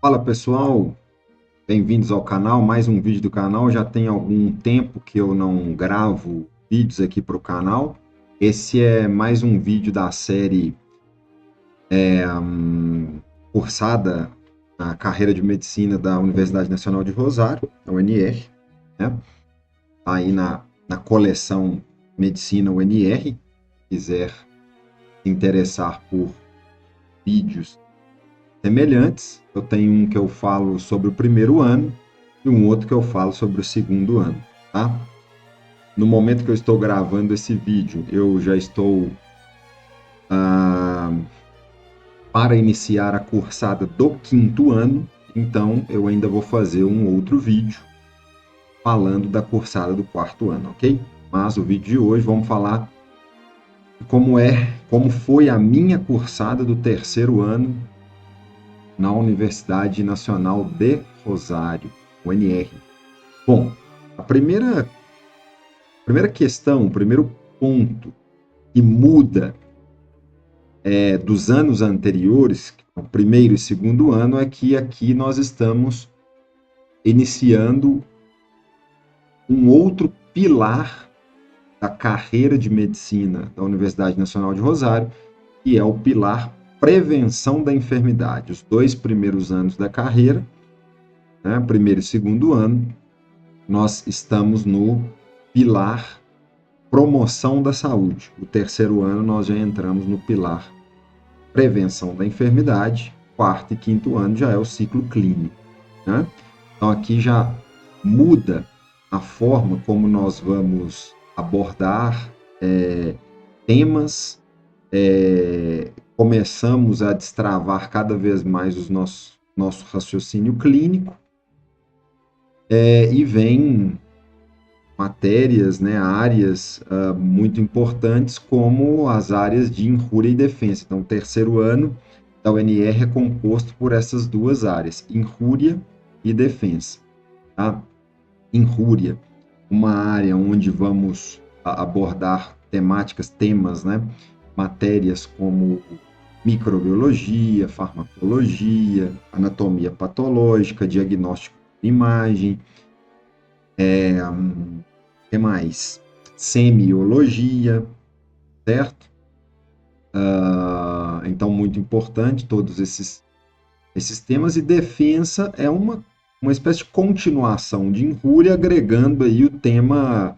Fala pessoal, bem-vindos ao canal, mais um vídeo do canal. Já tem algum tempo que eu não gravo vídeos aqui para o canal. Esse é mais um vídeo da série cursada na carreira de medicina da Universidade Nacional de Rosário, a UNR, né? Aí na coleção Medicina UNR, quiser se interessar por vídeos semelhantes. Eu tenho um que eu falo sobre o primeiro ano e um outro que eu falo sobre o segundo ano, tá? No momento que eu estou gravando esse vídeo, eu já estou ah, para iniciar a cursada do quinto ano, então eu ainda vou fazer um outro vídeo falando da cursada do quarto ano, ok? Mas o vídeo de hoje vamos falar de como foi a minha cursada do terceiro ano na Universidade Nacional de Rosário, UNR. Bom, a primeira questão, o primeiro ponto que muda dos anos anteriores, o primeiro e segundo ano, é que aqui nós estamos iniciando um outro pilar da carreira de medicina da Universidade Nacional de Rosário, que é o pilar prevenção da enfermidade. Os dois primeiros anos da carreira, né, primeiro e segundo ano, nós estamos no pilar promoção da saúde. O terceiro ano nós já entramos no pilar prevenção da enfermidade. Quarto e quinto ano já é o ciclo clínico, né? Então aqui já muda a forma como nós vamos abordar temas, começamos a destravar cada vez mais o nosso raciocínio clínico, e vem matérias, né, áreas muito importantes, como as áreas de injúria e defesa. Então, o terceiro ano da UNR é composto por essas duas áreas, injúria e defesa. Tá? Injúria, uma área onde vamos abordar temas, né, matérias como microbiologia, farmacologia, anatomia patológica, diagnóstico de imagem, que mais? Semiologia, certo? Então, muito importante todos esses temas. E defesa é uma espécie de continuação de injúria, agregando aí o tema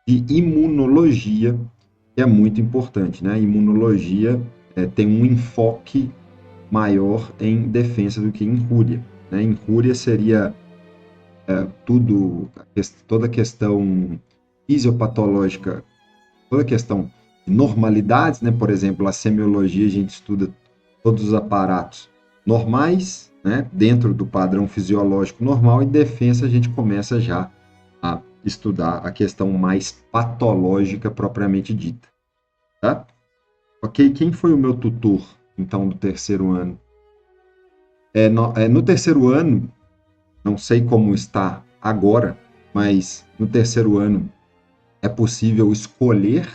de imunologia, que é muito importante, né? A imunologia tem um enfoque maior em defesa do que em injúria, né? Injúria seria toda a questão fisiopatológica, toda a questão de normalidades, né? Por exemplo, a semiologia, a gente estuda todos os aparatos normais, né? Dentro do padrão fisiológico normal, e defesa a gente começa já a estudar a questão mais patológica propriamente dita, tá? Ok, quem foi o meu tutor, então, do terceiro ano? No terceiro ano, não sei como está agora, mas no terceiro ano é possível escolher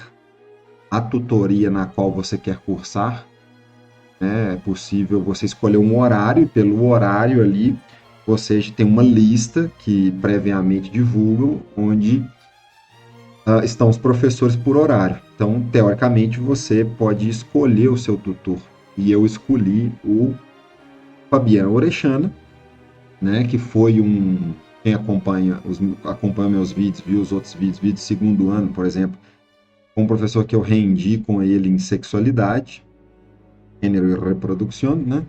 a tutoria na qual você quer cursar, né? É possível você escolher um horário, e pelo horário ali você tem uma lista que previamente divulgam, onde estão os professores por horário. Então, teoricamente, você pode escolher o seu tutor. E eu escolhi o Fabiano Orechana, né, que foi quem acompanha meus vídeos, viu os outros vídeos segundo ano, por exemplo, um professor que eu rendi com ele em sexualidade, gênero e reprodução, né?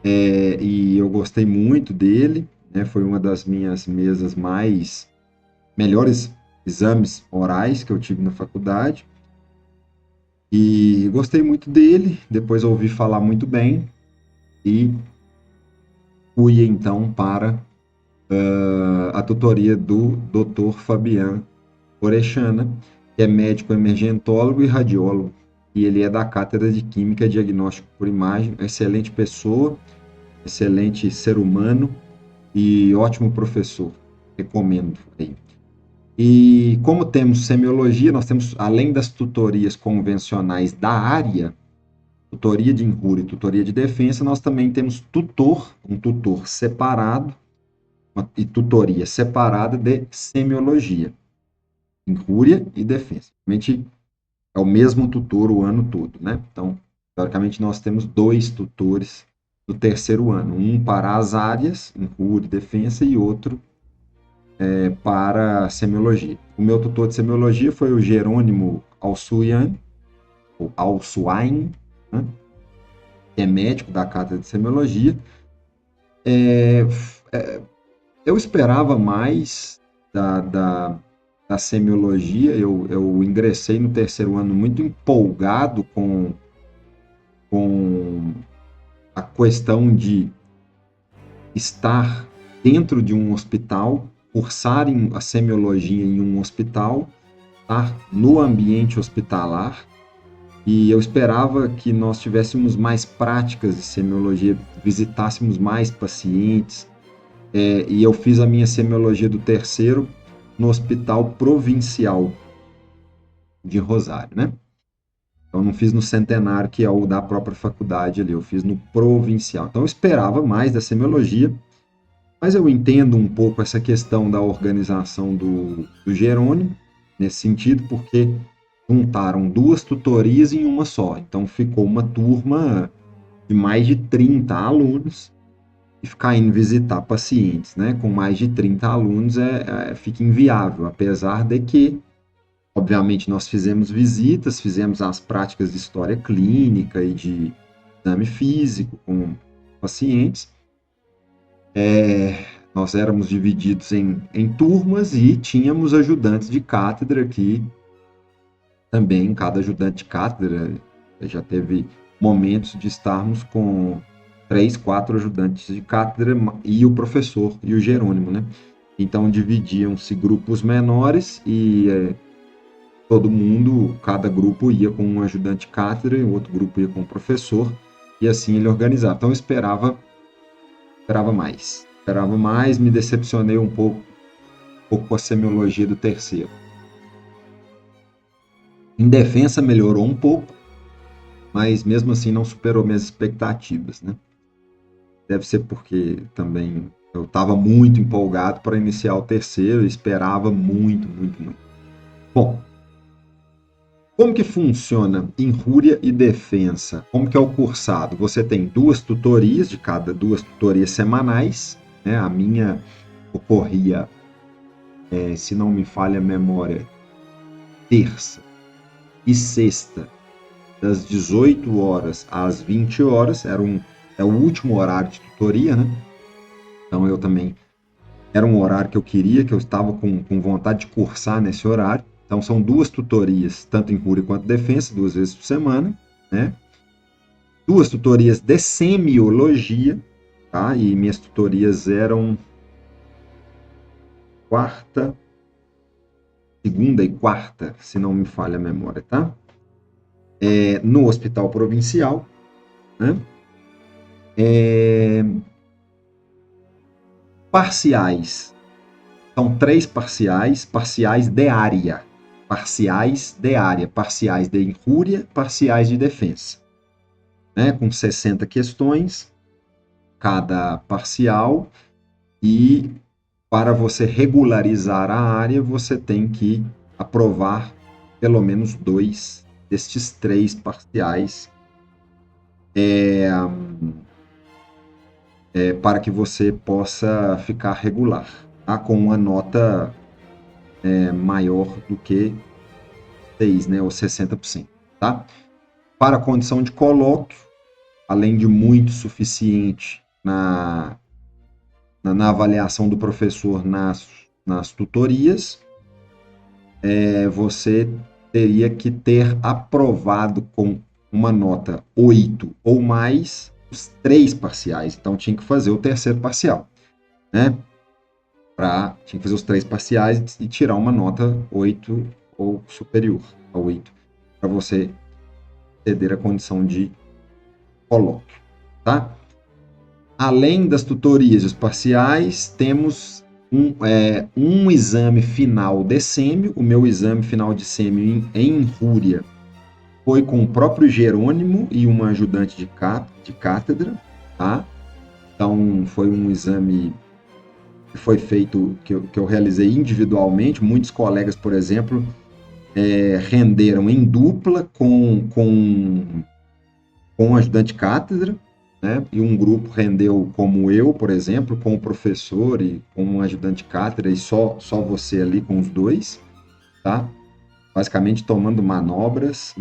E eu gostei muito dele, né? Foi uma das minhas mesas melhores exames orais que eu tive na faculdade. E gostei muito dele, depois ouvi falar muito bem e fui então para a tutoria do Dr. Fabian Orechana, que é médico emergentólogo e radiólogo, e ele é da Cátedra de Química e Diagnóstico por Imagem, excelente pessoa, excelente ser humano e ótimo professor, recomendo aí. E como temos semiologia, nós temos, além das tutorias convencionais da área, tutoria de injúria e tutoria de defesa, nós também temos um tutor separado e tutoria separada de semiologia, injúria e defesa. Realmente é o mesmo tutor o ano todo, né? Então, teoricamente, nós temos 2 tutores no terceiro ano, um para as áreas, injúria e defesa, e outro para semiologia. O meu tutor de semiologia foi o Jerônimo Alsuyan, ou Alsuain, né? Que é médico da cátedra de semiologia. Eu esperava mais da semiologia, eu ingressei no terceiro ano muito empolgado com a questão de estar dentro de um hospital, cursar a semiologia em um hospital, estar no ambiente hospitalar, e eu esperava que nós tivéssemos mais práticas de semiologia, visitássemos mais pacientes, e eu fiz a minha semiologia do terceiro no Hospital Provincial de Rosário, né? Então, eu não fiz no Centenário, que é o da própria faculdade ali, eu fiz no Provincial. Então, eu esperava mais da semiologia, mas eu entendo um pouco essa questão da organização do Jerônimo, nesse sentido, porque juntaram 2 tutorias em uma só. Então, ficou uma turma de mais de 30 alunos, e ficar indo visitar pacientes, né, com mais de 30 alunos fica inviável, apesar de que, obviamente, nós fizemos visitas, fizemos as práticas de história clínica e de exame físico com pacientes. Nós éramos divididos em turmas e tínhamos ajudantes de cátedra que também, cada ajudante de cátedra já teve momentos de estarmos com 3, 4 ajudantes de cátedra e o professor e o Jerônimo, né? Então dividiam-se grupos menores e todo mundo, cada grupo ia com um ajudante de cátedra e o outro grupo ia com o professor, e assim ele organizava. Então eu esperava mais, me decepcionei um pouco com a semiologia do terceiro. Em defesa melhorou um pouco, mas mesmo assim não superou minhas expectativas, né? Deve ser porque também eu estava muito empolgado para iniciar o terceiro e esperava muito, muito, muito. Bom, como que funciona injúria e defensa? Como que é o cursado? Você tem 2 tutorias, de cada 2 tutorias semanais, né? A minha ocorria, se não me falha a memória, terça e sexta, das 18 horas às 20 horas, é o último horário de tutoria, né? Então eu também, era um horário que eu queria, que eu estava com vontade de cursar nesse horário. Então são 2 tutorias, tanto em injúria quanto defesa, 2 vezes por semana, né? 2 tutorias de semiologia, tá? E minhas tutorias eram segunda e quarta, se não me falha a memória, tá? No Hospital Provincial, né? Parciais. São 3 parciais de área. Parciais de injúria, parciais de defesa. Né? Com 60 questões, cada parcial, e para você regularizar a área, você tem que aprovar pelo menos 2 destes 3 parciais para que você possa ficar regular, tá? Com uma nota maior do que 6, né, ou 60%. Tá? Para a condição de colóquio, além de muito suficiente na avaliação do professor nas tutorias, você teria que ter aprovado com uma nota 8 ou mais os 3 parciais. Então, tinha que fazer o terceiro parcial, né? Tinha que fazer os 3 parciais e tirar uma nota 8 ou superior a 8, para você ceder a condição de colóquio, tá? Além das tutorias e os parciais, temos um exame final de sêmio. O meu exame final de sêmio em injúria foi com o próprio Jerônimo e uma ajudante de cátedra, tá? Então, foi um exame que foi feito, que eu realizei individualmente. Muitos colegas, por exemplo, renderam em dupla com um ajudante de cátedra, né? E um grupo rendeu como eu, por exemplo, com o professor e com um ajudante de cátedra, e só você ali com os dois, tá? Basicamente tomando manobras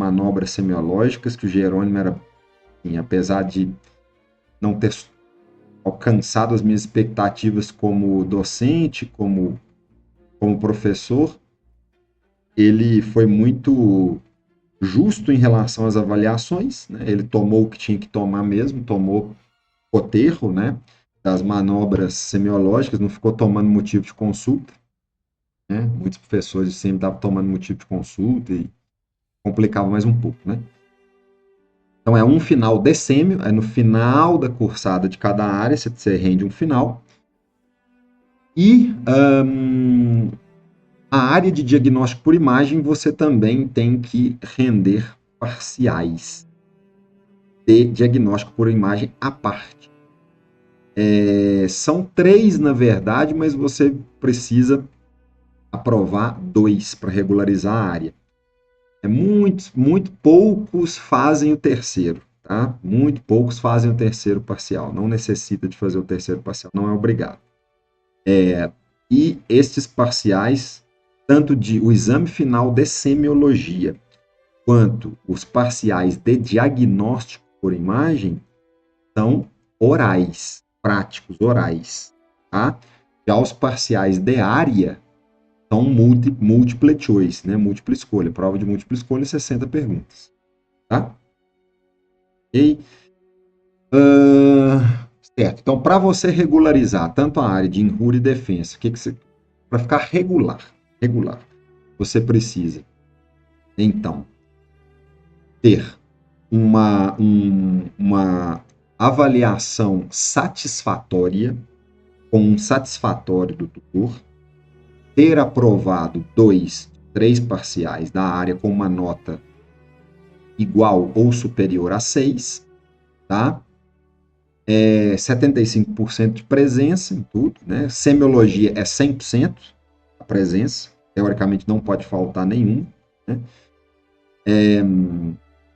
semiológicas, que o Jerônimo era, assim, apesar de não ter alcançado as minhas expectativas como docente, como professor, ele foi muito justo em relação às avaliações, né? Ele tomou o que tinha que tomar mesmo, tomou coterro, né, das manobras semiológicas, não ficou tomando motivo de consulta, né? Muitos professores sempre estavam tomando motivo de consulta e complicava mais um pouco, né? Então é um final decêmio, é no final da cursada de cada área, você rende um final. E a área de diagnóstico por imagem, você também tem que render parciais de diagnóstico por imagem à parte. São 3, na verdade, mas você precisa aprovar 2 para regularizar a área. Muito poucos fazem o terceiro, tá? Muito poucos fazem o terceiro parcial. Não necessita de fazer o terceiro parcial, não é obrigado. E estes parciais, tanto o exame final de semiologia, quanto os parciais de diagnóstico por imagem, são orais, práticos, orais, tá? Já os parciais de área são múltipla choice, né? Múltipla escolha, prova de múltipla escolha, 60 perguntas, tá? E, certo, então para você regularizar tanto a área de injúria e defesa, para ficar regular, você precisa, então, ter uma avaliação satisfatória, com um satisfatório do tutor, ter aprovado 2, 3 parciais da área com uma nota igual ou superior a 6, tá? 75% de presença em tudo, né? Semiologia é 100% a presença, teoricamente não pode faltar nenhum, né?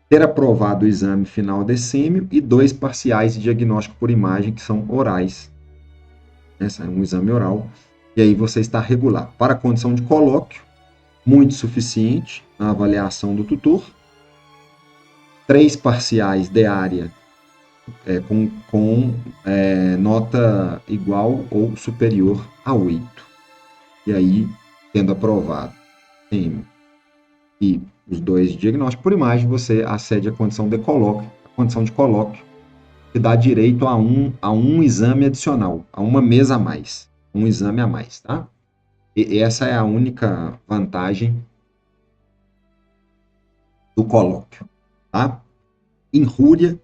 Ter aprovado o exame final de sêmio e 2 parciais de diagnóstico por imagem, que são orais. Esse é um exame oral. E aí você está regular. Para a condição de colóquio, muito suficiente a avaliação do tutor. 3 parciais de área com nota igual ou superior a 8. E aí, tendo aprovado sêmio e os 2 de diagnóstico por imagem, você acede à condição de colóquio. A condição de colóquio que dá direito a um exame adicional, a uma mesa a mais, um exame a mais, tá? E essa é a única vantagem do colóquio, tá? Injúria,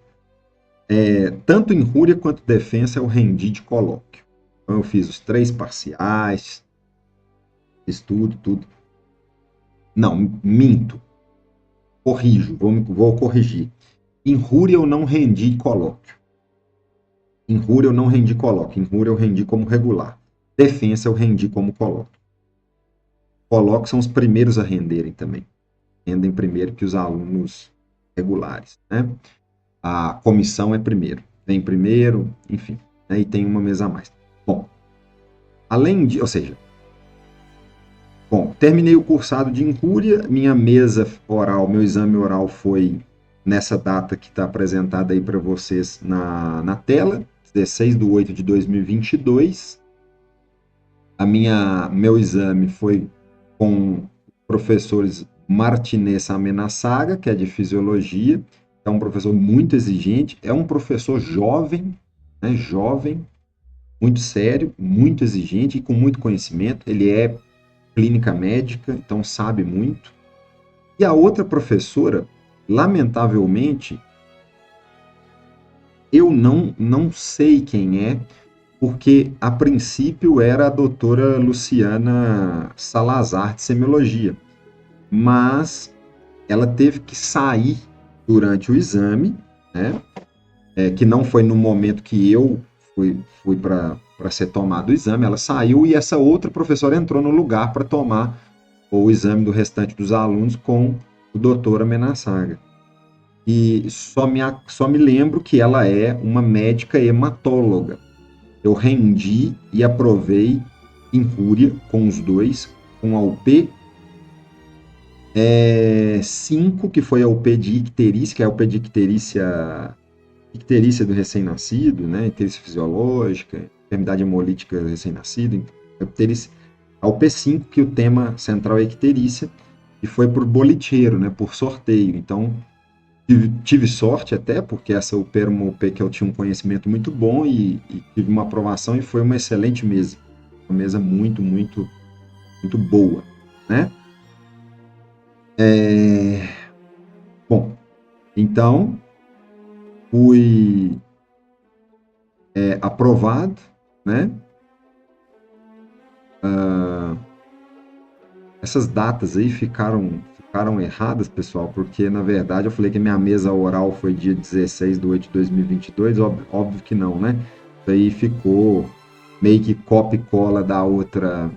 tanto injúria quanto defensa eu rendi de colóquio. Então eu fiz os 3 parciais, fiz tudo. Não, minto. Corrijo, vou corrigir. Injúria eu não rendi de colóquio. Injúria eu rendi como regular. Defensa eu rendi como colóquio. Colóquio são os primeiros a renderem também. Rendem primeiro que os alunos regulares, né? A comissão é primeiro. Vem primeiro, enfim. Né? E tem uma mesa a mais. Bom, além de... Ou seja, terminei o cursado de injúria, minha mesa oral, meu exame oral foi nessa data que está apresentada aí para vocês na tela, 16/8/2022. Meu exame foi com professores Martinez Amenasaga, que é de fisiologia, é um professor muito exigente, é um professor jovem, né, jovem, muito sério, muito exigente e com muito conhecimento. Ele é clínica médica, então sabe muito. E a outra professora, lamentavelmente, eu não sei quem é, porque a princípio era a doutora Luciana Salazar de semiologia, mas ela teve que sair durante o exame, né? Que não foi no momento que eu fui para ser tomado o exame, ela saiu e essa outra professora entrou no lugar para tomar o exame do restante dos alunos com o doutor Amenaçaga. E só me lembro que ela é uma médica hematóloga. Eu rendi e aprovei incúria com os dois, com a UP 5, que foi a UP de icterícia, que é a UP de icterícia do recém-nascido, né? Icterícia fisiológica, enfermidade hemolítica do recém-nascido. A UP5, que o tema central é icterícia, e foi por boliteiro, né? Por sorteio. Então, tive sorte até, porque essa UP era uma UP que eu tinha um conhecimento muito bom e tive uma aprovação e foi uma excelente mesa. Uma mesa muito, muito, muito boa, né? Bom, então fui aprovado, né? Essas datas aí ficaram erradas, pessoal, porque na verdade eu falei que a minha mesa oral foi dia 16 de 8 de 2022, óbvio que não, né? Isso aí ficou meio que copia e cola da outra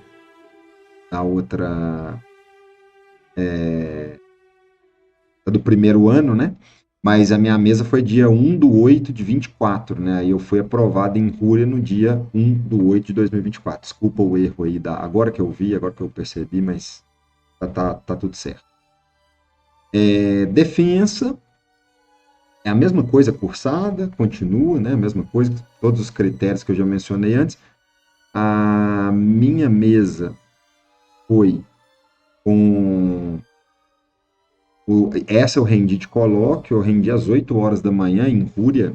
do primeiro ano, né? Mas a minha mesa foi dia 1 de 8 de 24, né? Aí eu fui aprovado em Rúria no dia 1 de 8 de 2024. Desculpa o erro aí, agora que eu vi, agora que eu percebi, mas tá tudo certo. Defensa é a mesma coisa cursada, continua, né? A mesma coisa, todos os critérios que eu já mencionei antes. A minha mesa foi com essa eu rendi de colóquio, eu rendi às 8 horas da manhã em Rúria.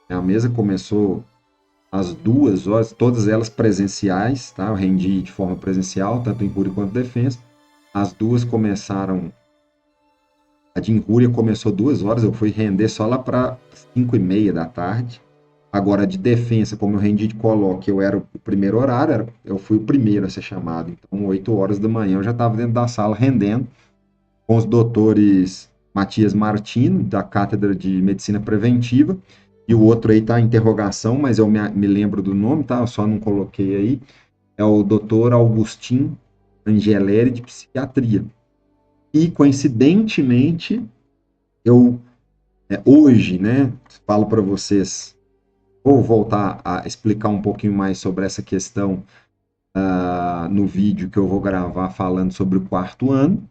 A mesa começou às 2 horas, todas elas presenciais, tá? Eu rendi de forma presencial, tanto em Rúria quanto defesa. As duas começaram, a de Injúria começou 2 horas, eu fui render só lá para 5:30 da tarde. Agora, de defesa, como eu rendi de colóquio, eu era o primeiro horário, eu fui o primeiro a ser chamado. Então, 8 horas da manhã, eu já estava dentro da sala rendendo com os doutores Matias Martino, da Cátedra de Medicina Preventiva, e o outro aí está em interrogação, mas eu me lembro do nome, tá? Eu só não coloquei aí. É o doutor Augustin Angeleri, de Psiquiatria. E, coincidentemente, eu hoje, né, falo para vocês, vou voltar a explicar um pouquinho mais sobre essa questão no vídeo que eu vou gravar falando sobre o quarto ano.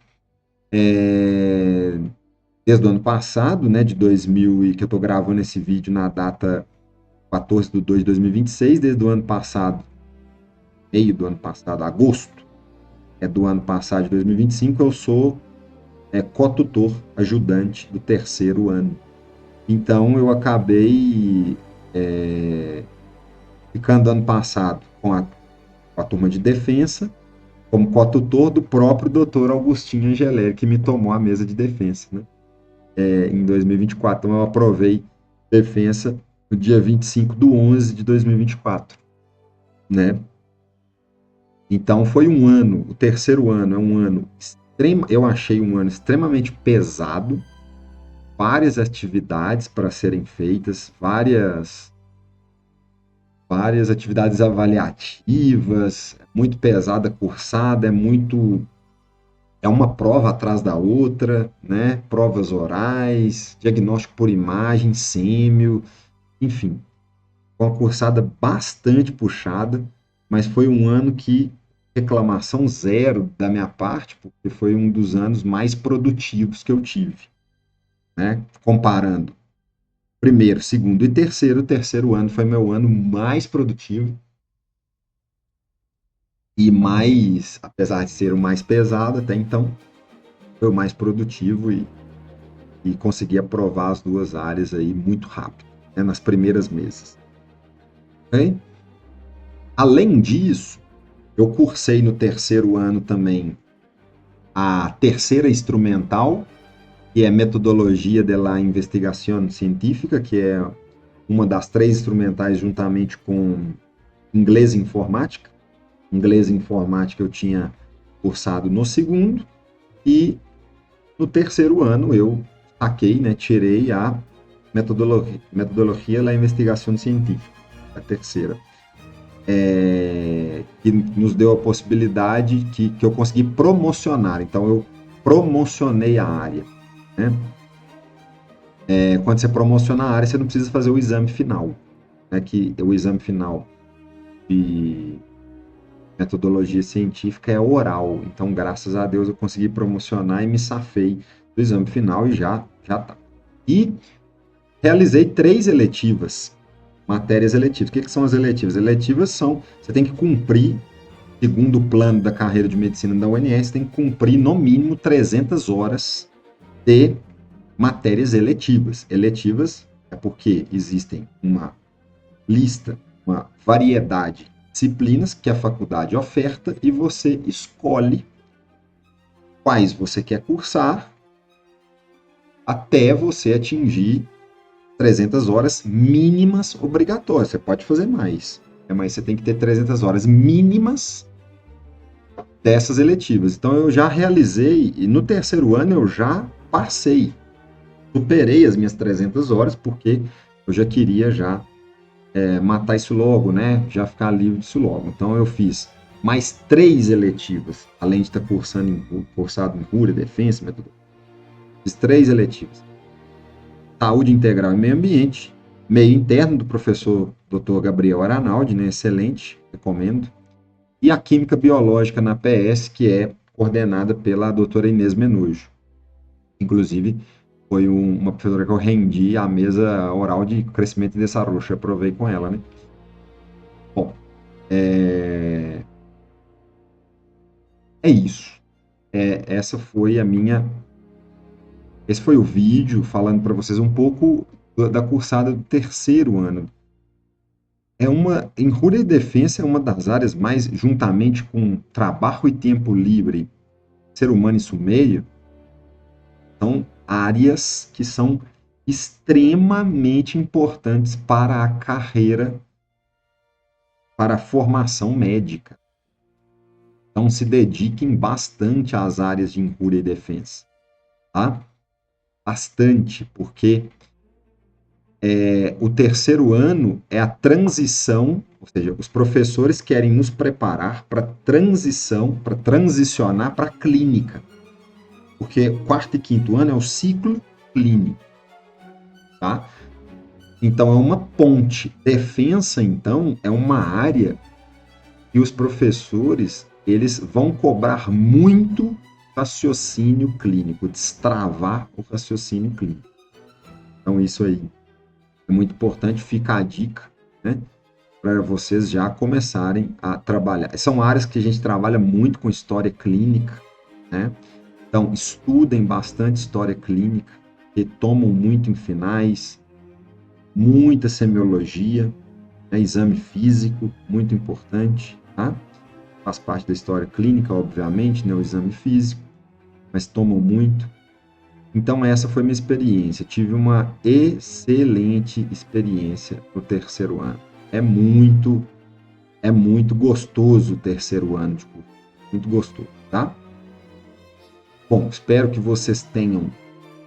Desde o ano passado, né, de 2000, que eu estou gravando esse vídeo na data 14 de 2 de 2026, desde o ano passado, meio do ano passado, agosto do ano passado, de 2025, eu sou co-tutor ajudante do terceiro ano. Então, eu acabei ficando ano passado com a turma de defesa, como co-tutor do próprio doutor Augustinho Angeleri, que me tomou a mesa de defesa, né? Em 2024. Então, eu aprovei defesa no dia 25 de 11 de 2024, né? Então, foi um ano, o terceiro ano é um ano eu achei um ano extremamente pesado, várias atividades para serem feitas, várias atividades avaliativas, muito pesada, cursada, é uma prova atrás da outra, né? Provas orais, diagnóstico por imagem, sêmio, enfim, uma cursada bastante puxada, mas foi um ano que reclamação zero da minha parte, porque foi um dos anos mais produtivos que eu tive, né? Comparando primeiro, segundo e terceiro, o terceiro ano foi meu ano mais produtivo e mais, apesar de ser o mais pesado até então, foi o mais produtivo e consegui aprovar as duas áreas aí muito rápido, né, nas primeiras mesas. Okay? Além disso, eu cursei no terceiro ano também a terceira instrumental, que é Metodologia de la Investigación Científica, que é uma das 3 instrumentais juntamente com Inglês e Informática. Inglês e Informática eu tinha cursado no segundo e No terceiro ano, eu saquei, né, tirei a metodologia da investigação científica, a terceira, que nos deu a possibilidade que eu consegui promocionar. Então, eu promocionei a área, né? Quando você promociona a área, você não precisa fazer o exame final, né? Que o exame final de metodologia científica é oral. Então, graças a Deus, eu consegui promocionar e me safei do exame final e já tá. E realizei 3 eletivas, matérias eletivas. O que são as eletivas? Eletivas são, você tem que cumprir, segundo o plano da carreira de medicina da UNS, você tem que cumprir no mínimo 300 horas de matérias eletivas. Eletivas é porque existem uma lista, uma variedade de disciplinas que a faculdade oferta e você escolhe quais você quer cursar até você atingir 300 horas mínimas obrigatórias. Você pode fazer mais, mas você tem que ter 300 horas mínimas dessas eletivas. Então eu já realizei, e no terceiro ano eu já passei, superei as minhas 300 horas, porque eu já queria matar isso logo, né? Já ficar livre disso logo. Então eu fiz mais 3 eletivas, além de estar cursado em cura, defesa, metodologia. Fiz 3 eletivas. Saúde integral e meio ambiente, meio interno do professor Dr. Gabriel Aranaldi, né? Excelente, recomendo. E a química biológica na PS, que é coordenada pela doutora Inês Menujo. Inclusive, foi uma professora que eu rendi a mesa oral de crescimento e desarrollo, eu aprovei com ela, né? Bom, é isso. Essa foi a minha... Esse foi o vídeo falando para vocês um pouco da cursada do terceiro ano. Injúria e defesa é uma das áreas mais, juntamente com trabalho e tempo livre, ser humano e sumeio, são áreas que são extremamente importantes para a carreira, para a formação médica. Então, se dediquem bastante às áreas de injúria e defesa, tá? Bastante, porque o terceiro ano é a transição, ou seja, os professores querem nos preparar para transicionar para a clínica. Porque quarto e quinto ano é o ciclo clínico, tá? Então, é uma ponte. Defensa, então, é uma área que os professores, eles vão cobrar muito raciocínio clínico, destravar o raciocínio clínico. Então, isso aí é muito importante, fica a dica, né? Para vocês já começarem a trabalhar. São áreas que a gente trabalha muito com história clínica, né? Então, estudem bastante história clínica, que tomam muito em finais, muita semiologia, né? Exame físico, muito importante, tá? Faz parte da história clínica, obviamente, né? O exame físico, mas tomam muito. Então, essa foi minha experiência. Tive uma excelente experiência no terceiro ano. É muito gostoso o terceiro ano de curso. Muito gostoso, tá? Bom, espero que vocês tenham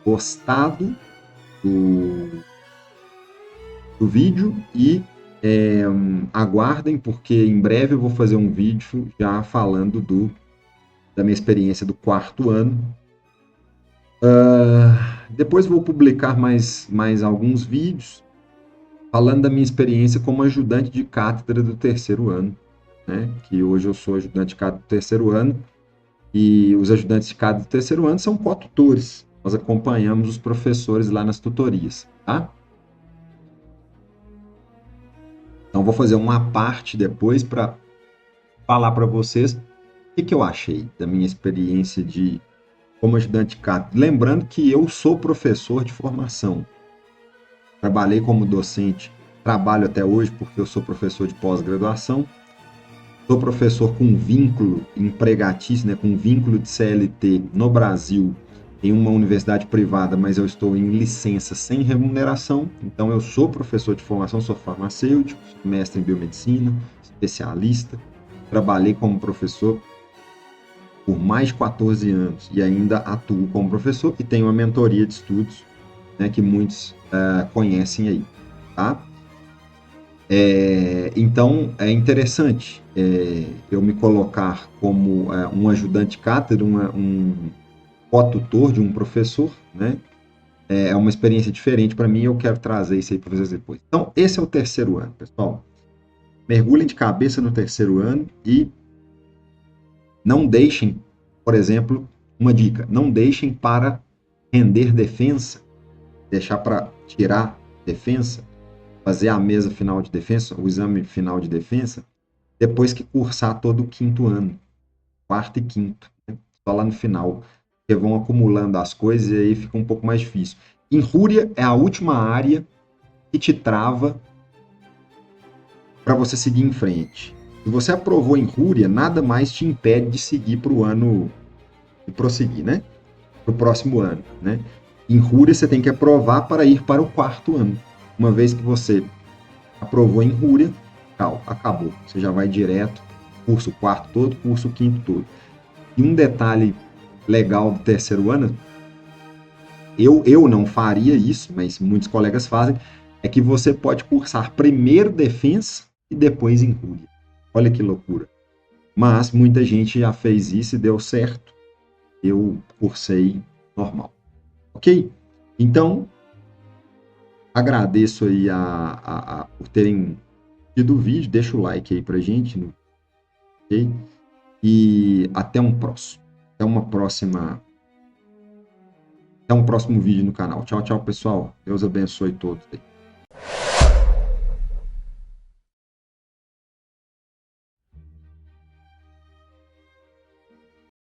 gostado do vídeo e aguardem, porque em breve eu vou fazer um vídeo já falando da minha experiência do quarto ano. Depois vou publicar mais alguns vídeos falando da minha experiência como ajudante de cátedra do terceiro ano, né? Que hoje eu sou ajudante de cátedra do terceiro ano e os ajudantes de cátedra do terceiro ano são co-tutores. Nós acompanhamos os professores lá nas tutorias, tá? Então vou fazer uma parte depois para falar para vocês o que eu achei da minha experiência como ajudante de cátedra. Lembrando que eu sou professor de formação. Trabalhei como docente, trabalho até hoje porque eu sou professor de pós-graduação. Sou professor com vínculo empregatício, né, com vínculo de CLT no Brasil, em uma universidade privada, mas eu estou em licença sem remuneração. Então, eu sou professor de formação, sou farmacêutico, sou mestre em biomedicina, especialista. Trabalhei como professor por mais de 14 anos e ainda atuo como professor e tenho uma mentoria de estudos, né, que muitos conhecem aí, tá? Então, é interessante eu me colocar como um ajudante de cátedra, um co-tutor de um professor, né? É uma experiência diferente para mim e eu quero trazer isso aí para vocês depois. Então, esse é o terceiro ano, pessoal. Mergulhem de cabeça no terceiro ano e não deixem, por exemplo, uma dica, não deixem para render defensa, deixar para tirar defensa, fazer a mesa final de defensa, o exame final de defensa, depois que cursar todo o quinto ano, quarto e quinto, né? Só lá no final, porque vão acumulando as coisas e aí fica um pouco mais difícil. Injúria é a última área que te trava para você seguir em frente. Se você aprovou injúria, nada mais te impede de seguir para o ano, de prosseguir, né? Para o próximo ano, né? Injúria você tem que aprovar para ir para o quarto ano. Uma vez que você aprovou a injúria, acabou. Você já vai direto, curso quarto todo, curso quinto todo. E um detalhe legal do terceiro ano, eu não faria isso, mas muitos colegas fazem, é que você pode cursar primeiro defesa e depois injúria. Olha que loucura. Mas muita gente já fez isso e deu certo. Eu cursei normal. Ok? Então, agradeço aí por terem tido o vídeo. Deixa o like aí pra gente. Ok? E até um próximo. Até uma próxima. Até um próximo vídeo no canal. Tchau, tchau, pessoal. Deus abençoe todos aí.